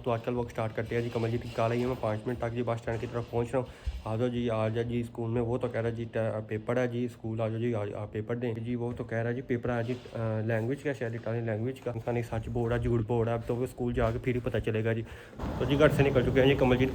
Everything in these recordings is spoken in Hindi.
तो आजकल वो स्टार्ट करते हैं जी। कमलजीत की कॉल आई है, मैं 5 मिनट तक जी बस स्टैंड की तरफ पहुंच रहा हूँ। आ जाओ जी, आ जाओ जी स्कूल में। वो तो कह रहा है जी पेपर है जी, स्कूल आ जाओ जी, आप पेपर दें जी। वो तो कह रहा है जी पेपर है जी लैंग्वेज का, शायद इटालियन लैंग्वेज का। नहीं सच बोल रहा, झूठ बोल रहा है। अब तो वो स्कूल जाके फिर ही पता चलेगा जी। तो जी घर से निकल चुके हैं जी। कमलजीत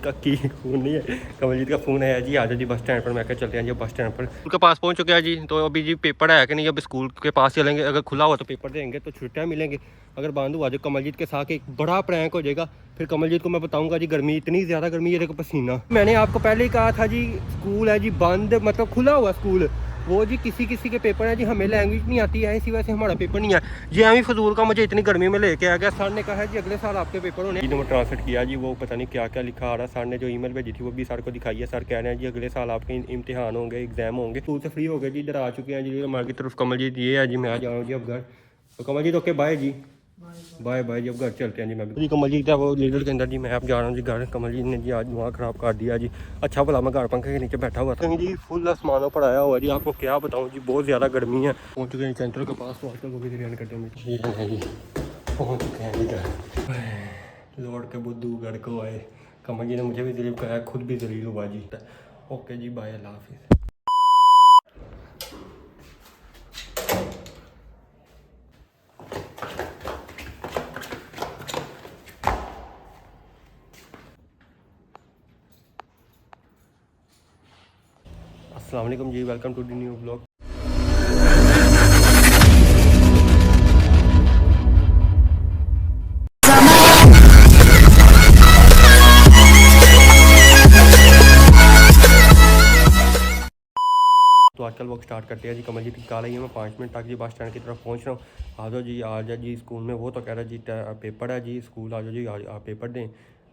का की फ़ोन नहीं है, कमलजीत का फ़ोन है जी। आ जाओ जी बस स्टैंड पर। मैं क्या चलते हैं जी बस स्टैंड पर। स्कूल के पास पहुंच चुके हैं जी। तो अभी जी पेपर है कि नहीं, अब स्कूल के पास चलेंगे। अगर खुला हुआ तो पेपर देंगे तो छुट्टियाँ मिलेंगे। अगर बंद हुआ जो कमलजीत के साथ एक बड़ा प्रैंक हो जाएगा। फिर कमलजीत को मैं बताऊंगा जी गर्मी, इतनी ज़्यादा गर्मी है, देखो पसीना। मैंने आपको पहले ही कहा था जी स्कूल है जी बंद, मतलब खुला हुआ स्कूल। वो जी किसी के पेपर है जी, हमें लैंग्वेज नहीं आती है, इसी वजह से हमारा पेपर नहीं है। जी एम फजूल का मुझे इतनी गर्मी में लेके आ गया। सर ने कहा है जी अगले साल आपके पेपर होने। जी ने ट्रांसलेट किया जी, वो पता नहीं क्या क्या लिखा आ रहा है। सर ने जो ईमेल भेजी थी वो भी सर को दिखाई है। सर कह रहे हैं जी अगले साल आपके इम्तिहान होंगे, एग्जाम होंगे। स्कूल से फ्री हो गए जी, इधर आ चुके हैं जी हमारी तरफ। कमलजीत ये है जी, मैं आ जा रहा हूँ जी अब घर। तो कमलजीत ओके बाय जी, बाय बाय जी। अब घर चलते हैं जी। मैं भी जी कमलजीत है वो लीडर के अंदर जी। मैं अब जा रहा हूँ जी घर। कमलजीत ने जी आज वहाँ ख़राब कर दिया जी। अच्छा भला मैं घर पंखे के नीचे बैठा हुआ था जी, फुल आसमानों पर आया हुआ जी। आपको क्या बताऊँ जी, बहुत ज़्यादा गर्मी है। पहुँच चुके हैं सेंटर के पास। तो आजकल वो भी रियान करते हैं जी। पहुँच चुके हैं जी घर। लौट के बुद्धू घर को आए। कमलजी ने मुझे भी जलील कराया, खुद भी जलील हुआ जी। ओके जी बाय, अल्लाह हाफिज़। अस्सलाम वालेकुम जी, welcome to the new blog. तो आजकल वो स्टार्ट करते हैं जी। कमलजीत की कॉल आई है, मैं 5 मिनट तक जी बस स्टैंड की तरफ पहुंच रहा हूँ। आ जाओ जी, आ जाओ जी स्कूल में। वो तो कह रहा है जी पेपर है जी, स्कूल आ जाओ जी, आप पेपर दें।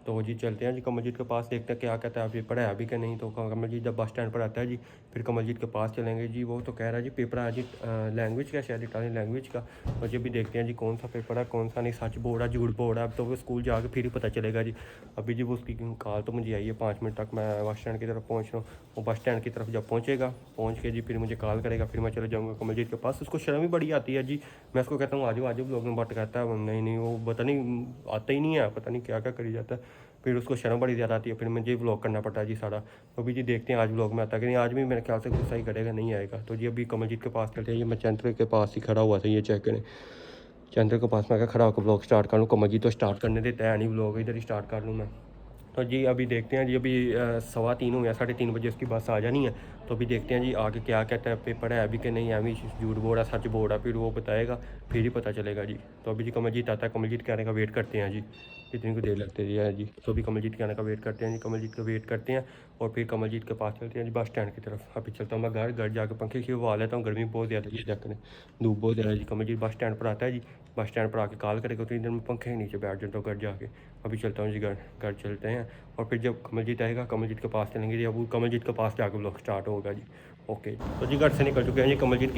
तो जी चलते हैं जी कमलजीत के पास, देखते हैं क्या कहता है, पेपर है अभी कि नहीं। तो कमलजीत जब बस स्टैंड पर आता है जी, फिर कमलजीत के पास चलेंगे जी। वो तो कह रहा है जी पेपर है जी लैंग्वेज का, शायद इटालियन लैंग्वेज का। और जी अभी देखते हैं जी कौन सा पेपर है कौन सा नहीं, सच बोल रहा झूठ बोल रहा है। अब तो वो स्कूल जाके फिर ही पता चलेगा जी। अभी जी वो उसकी कॉल तो मुझे आई है, 5 मिनट तक मैं बस स्टैंड की तरफ पहुँच रहा हूँ। वो बस स्टैंड की तरफ जब पहुँचेगा, पहुँच के जी फिर मुझे कॉल करेगा। फिर मैं चले जाऊँगा कमलजीत के पास। उसको शर्म ही बड़ी आती है जी। मैं उसको कहता हूँ आज ब्लॉग में, बट कहता है नहीं नहीं, वो पता नहीं आता ही नहीं है, पता नहीं क्या क्या करी जाता है। फिर उसको शर्म बड़ी ज़्यादा आती है, फिर मुझे व्लॉग करना पड़ता है जी सारा। तो अभी जी देखते हैं आज व्लॉग में आता है कि नहीं। आज भी मेरे ख्याल से गुस्सा ही करेगा, नहीं आएगा। तो जी अभी कमलजीत के पास चलते हैं। ये मैं चंद्र के पास ही खड़ा हुआ था, ये चेक करें। चंद्र के पास मैं क्या खड़ा होकर व्लॉग स्टार्ट कर लूँ। कमलजीत तो स्टार्ट करने देता है नहीं व्लॉग, इधर ही स्टार्ट कर लूँ मैं। तो जी अभी देखते हैं जी। अभी 3:15 हो गया, 3:30 बजे उसकी बस आ जानी है। तो अभी देखते हैं जी आगे क्या कहता है, पेपर है अभी कि नहीं, अभी झूठ बोल रहा सच बोल रहा, फिर वो बताएगा, फिर ही पता चलेगा जी। तो अभी जी कमलजीत आता है, कमलजीत के आने का वेट करते हैं जी। कितनी को देर लगती है जी। तो अभी कमलजीत के आने का वेट करते हैं जी, कमलजीत का वेट करते हैं। और फिर कमलजीत के पास चलते हैं जी बस स्टैंड की तरफ। अभी चलता हूँ मैं घर जाकर पंखे की हवा लेता हूँ, गर्मी बहुत ज़्यादा है जाकर, धूप बहुत ज़्यादा जी। कमलजीत बस स्टैंड पर आता है जी, बस स्टैंड पर आके कॉल करेगा, तो इधर मैं पंखे के नीचे बैठ जाता हूँ घर जाके। अभी चलता हूँ जी घर चलते हैं। और फिर जब कमलजीत आएगा, कमलजीत के पास चलेंगे जी। अब वो कमलजीत के पास जाकर ब्लॉग स्टार्ट होगा जी। ओके तो जी घर से निकल चुके हैं जी। कमलजीत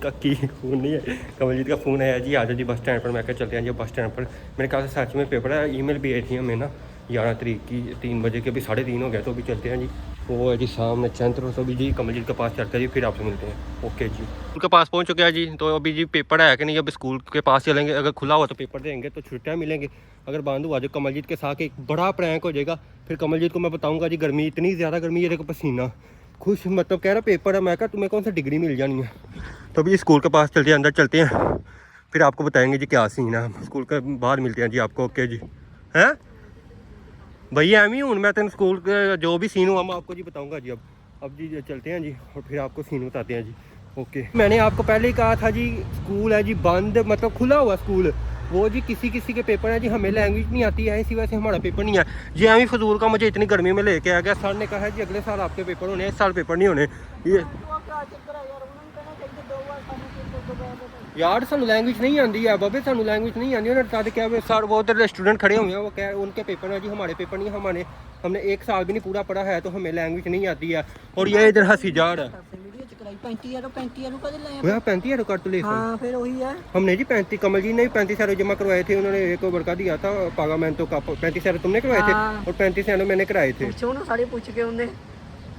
का की फ़ोन नहीं है, कमलजीत का फ़ोन है जी। आ जाओ जी बस स्टैंड पर। मैं क्या चलते हैं जी बस स्टैंड पर। मेरे ख्याल से सच में पेपर है। ईमेल भी आई थी हमें ना 11 तारीख की, 3 बजे के। अभी 3:30 हो गया। तो अभी चलते हैं जी। वो है जी सामने चंद्र। तो अभी जी कमलजीत के पास चलते हैं जी, फिर आपसे मिलते हैं। ओके जी स्कूल के पास पहुंच चुके हैं जी। तो अभी जी पेपर है कि नहीं, अब स्कूल के पास चलेंगे। अगर खुला हुआ तो पेपर देंगे तो छुट्टियाँ मिलेंगे। अगर बंद हुआ जो कमलजीत के साथ एक बड़ा प्रैंक हो जाएगा। फिर कमलजीत को मैं बताऊंगा जी गर्मी, इतनी ज़्यादा गर्मी है, देखो पसीना। खुश मतलब कह रहा पेपर है। मैं कहा तुम्हें कौन सा डिग्री मिल जानी है। तो अभी स्कूल के पास चलते हैं, अंदर चलते हैं, फिर आपको बताएंगे जी क्या सीन है। स्कूल के बाहर मिलते हैं जी आपको। ओके जी हैं भैया एम ही हूँ मैं, तेन स्कूल के जो भी सीन हुआ मैं आपको जी बताऊंगा जी। अब जी चलते हैं जी और फिर आपको सीन बताते हैं जी। ओके मैंने आपको पहले ही कहा था जी स्कूल है जी बंद, मतलब खुला हुआ स्कूल। वो जी किसी के पेपर है जी, हमें लैंग्वेज नहीं आती है, इसी वजह से हमारा पेपर नहीं है। जी एम ही फजूल का मुझे इतनी गर्मी में लेके आ गया। सर ने कहा है जी अगले साल आपके पेपर होने, इस साल पेपर नहीं होने। ये यार सानू लैंग्वेज नहीं आती है बाबे, सानू लैंग्वेज नहीं आती। उन्होंने क्या सर, वो उधर स्टूडेंट खड़े हुए हैं, वो कह उनके पेपर है जी, हमारे पेपर नहीं। हमने 1 साल भी नहीं पूरा पढ़ा है, तो हमें लैंग्वेज नहीं आती है। और ये इधर हंसी जा रहा है। 35,000 कट ले। हाँ, फिर वही है। हमने जी 35, कमल जी ने भी 35,000 जमा करवाए थे। उन्होंने एक बड़का दिया था पागामेंटो का। 35,000 तुमने करवाए थे और 35,000 मैंने कराए थे। सारे पूछ के उन्हें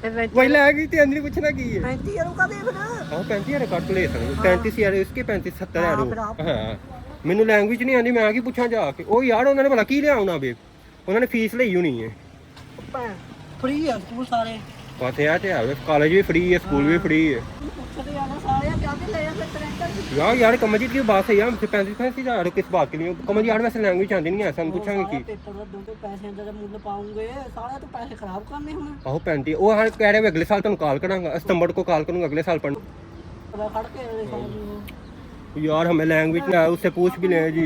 वही लै गई थी, अंदर पूछना की है। 35,000 का देख ना। हाँ 35,000 कट ले सकते, 35,000 इसके 35,000 70,000। हाँ ਮੈਨੂੰ ਲੈਂਗੁਏਜ ਨਹੀਂ ਆਉਂਦੀ, ਮੈਂ ਕੀ ਪੁੱਛਾਂ ਜਾ ਕੇ। ਉਹ ਯਾਰ ਉਹਨਾਂ ਨੇ ਭਲਾ ਕੀ ਲਿਆਉਣਾ ਵੇ, ਉਹਨਾਂ ਨੇ ਫੀਸ ਲਈ ਹੋਣੀ ਹੈ। ਫ੍ਰੀ ਆ ਸਕੂਲ ਸਾਰੇ, ਬਸ ਇਹ ਤੇ ਹੈ, ਕਾਲਜ ਵੀ ਫ੍ਰੀ ਹੈ, ਸਕੂਲ ਵੀ ਫ੍ਰੀ ਹੈ। पुछते आना सारे क्या भी ले फिर ट्रेंटर यार कमलजीत की बात सही है, 35,000 किस बात के लिए? कमल यार वैसे लैंग्वेज आती नहीं है, ऐसा हम पूछांगे कि पेपर ਦਾ ਦੋਗੇ ਪੈਸੇ ਅੰਦਰ ਮੁੱਲ ਪਾਉਂਗੇ ਸਾਰਾ तो पैसे खराब करने ਹੁਣ। ਆਹੋ 35 ਉਹ ਹਾਂ ਕਹਿ ਰਹੇ ਅਗਲੇ ਸਾਲ ਤੁਹਾਨੂੰ ਕਾਲ ਕਰਾਂਗਾ, सितंबर को कॉल करूंगा अगले साल पढ़। ਪਤਾ ਖੜ ਕੇ ਅਗਲੇ ਸਾਲ ਨੂੰ यार हमें लैंग्वेज ना उससे पूछ भी लें जी।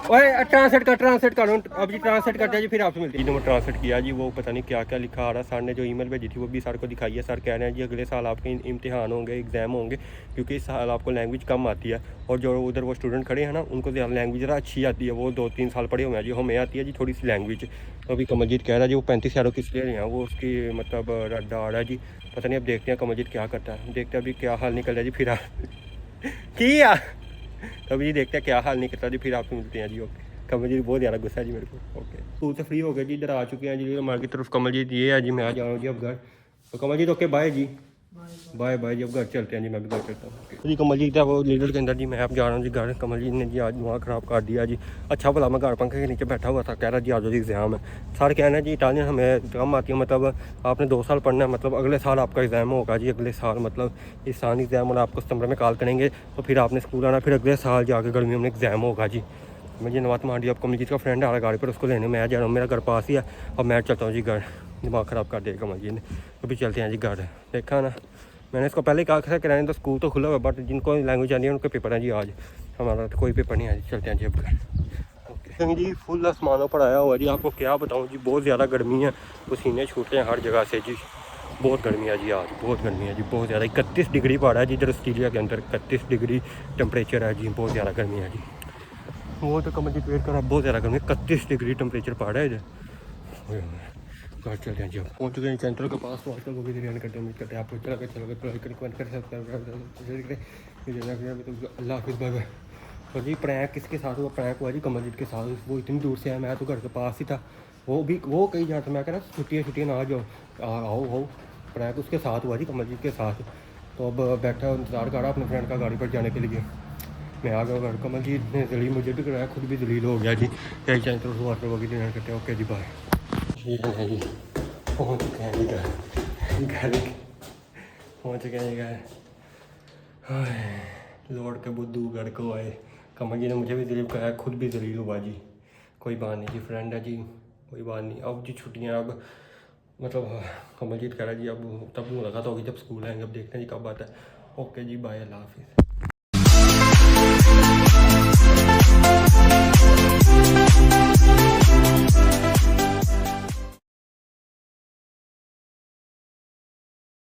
ओए ट्रांसलेट करो अब जी, ट्रांसलेट करते हैं जी, फिर आपसे मिलती है। जिन्होंने ट्रांसलेट किया जी, वो पता नहीं क्या क्या लिखा आ रहा। सर ने जो ईमेल भेजी थी वो भी सर को दिखाई है। सर कह रहे हैं जी अगले साल आपके इम्तिहान होंगे, एग्जाम होंगे, क्योंकि इस साल आपको लैंग्वेज कम आती है। और जो उधर वो स्टूडेंट खड़े हैं ना, उनको लैंग्वेज ज़रा अच्छी आती है, वो 2-3 साल पढ़े हुए हैं जी। हमें आती है जी थोड़ी सी लैंग्वेज। तो अभी कमलजीत कह रहा है जी वो 35,000 किस लिए हैं, वो उसकी मतलब रद्दा आ रहा है जी। पता नहीं, अब देखते हैं कमलजीत क्या करता है, देखते हैं अभी क्या हाल निकल रहा है जी। फिर किया तो अभी देखते हैं क्या हाल निकलता है जी, फिर आपसे मिलते हैं जी। ओके, कमलजीत बहुत ज़्यादा गुस्सा है जी मेरे को। ओके, स्कूल से फ्री हो गए जी, इधर आ चुके हैं जी हमारे की तरफ। कमलजीत ये है जी, मैं आ जा रहा हूँ जी अब घर। तो कमलजीत ओके बाय जी, बाय बाय जी, अब घर चलते हैं जी, मैं भी घर चलता हूँ जी। कमलजीत है वो लीडर के अंदर जी, मैं अब जा रहा हूँ जी घर। कमलजीत ने जी आज दिमाग ख़राब कर दिया जी। अच्छा भला मैं घर पंखे के नीचे बैठा हुआ था, कह रहा जी आज जी एग्ज़ाम है। सर कहना है जी इटालियन हमें कम आती है, मतलब आपने 2 साल पढ़ना है, मतलब अगले साल आपका एग्ज़ाम होगा जी, अगले साल मतलब इस साल एग्ज़ाम, और आपको सितंबर में कॉल करेंगे तो फिर आपने स्कूल आना, फिर अगले साल जाके गर्मियों में एग्ज़ाम होगा जी। मुझे नवात मांडी अब कमलजीत का फ्रेंड आ रहा गाड़ी पर, उसको लेने मैं जा रहा हूँ, मेरा घर पास ही है। अब मैं चलता हूँ जी घर, दिमाग ख़राब कर दिया कमलजीत ने। अभी चलते हैं जी घर। देखा ना, मैंने इसको पहले कहा था कराने, तो स्कूल तो खुला हुआ, बट जिनको लैंग्वेज आनी है उनके पेपर हैं जी आज। हमारा तो कोई पेपर नहीं है जी, चलते हैं जी अब घर। ओके जी, फुल आसमानों पर आया हुआ जी, आपको क्या बताऊँ जी, बहुत ज़्यादा गर्मी है, पसीने छूटे हैं हर जगह से जी। बहुत गर्मी है जी आज, बहुत गर्मी है जी, बहुत ज़्यादा। 31 डिग्री पड़ा है जी इधर ऑस्ट्रेलिया के अंदर, 31 डिग्री टेम्परेचर है जी, बहुत ज़्यादा गर्मी है जी। वो तो कमल जी वेट कर रहा, बहुत ज़्यादा गर्मी, 31 डिग्री टेम्परेचर पड़ा है इधर। घर चलते हैं जी, अब पहुँच चुके हैं सेंटर के पास। तो आजकल वो भी ध्यान करते हैं आपको चला कर सकते अल्लाह हाफिज़, बाय बाय। तो जी प्रैंक किसके साथ हुआ? प्रैंक हुआ जी कमलजीत के साथ। वो इतनी दूर से आया, मैं तो घर के पास ही था, वो कहीं जाता। मैं कह रहा छुट्टियाँ ना आ जाओ, आओ। प्रैंक उसके साथ हुआ जी, कमलजीत के साथ। तो अब बैठा इंतज़ार कर रहा अपने फ्रेंड का गाड़ी पर जाने के लिए। मैं आ गया घर। कमलजीत ने जलील मुझे भी कराया, खुद भी जलील हो गया जी। कई चाहे तो वाटर वगी देना करते हैं। ओके जी बाय। ठीक है जी, पहुँच चुके हैं जी घर पहुँच चुके हैं घर। लौट के बुद्धू घर को आए। कमल जी ने मुझे भी जलील कराया, खुद भी जलील हुआ जी। कोई बात नहीं जी, फ्रेंड है जी, कोई बात नहीं। अब जी छुट्टियाँ, अब मतलब कमलजीत कह रहा है जी अब तब मुलाकात होगी जब स्कूल आएंगे, अब देखते हैं जी कब आता है। ओके जी बाय, अल्लाह हाफिज़।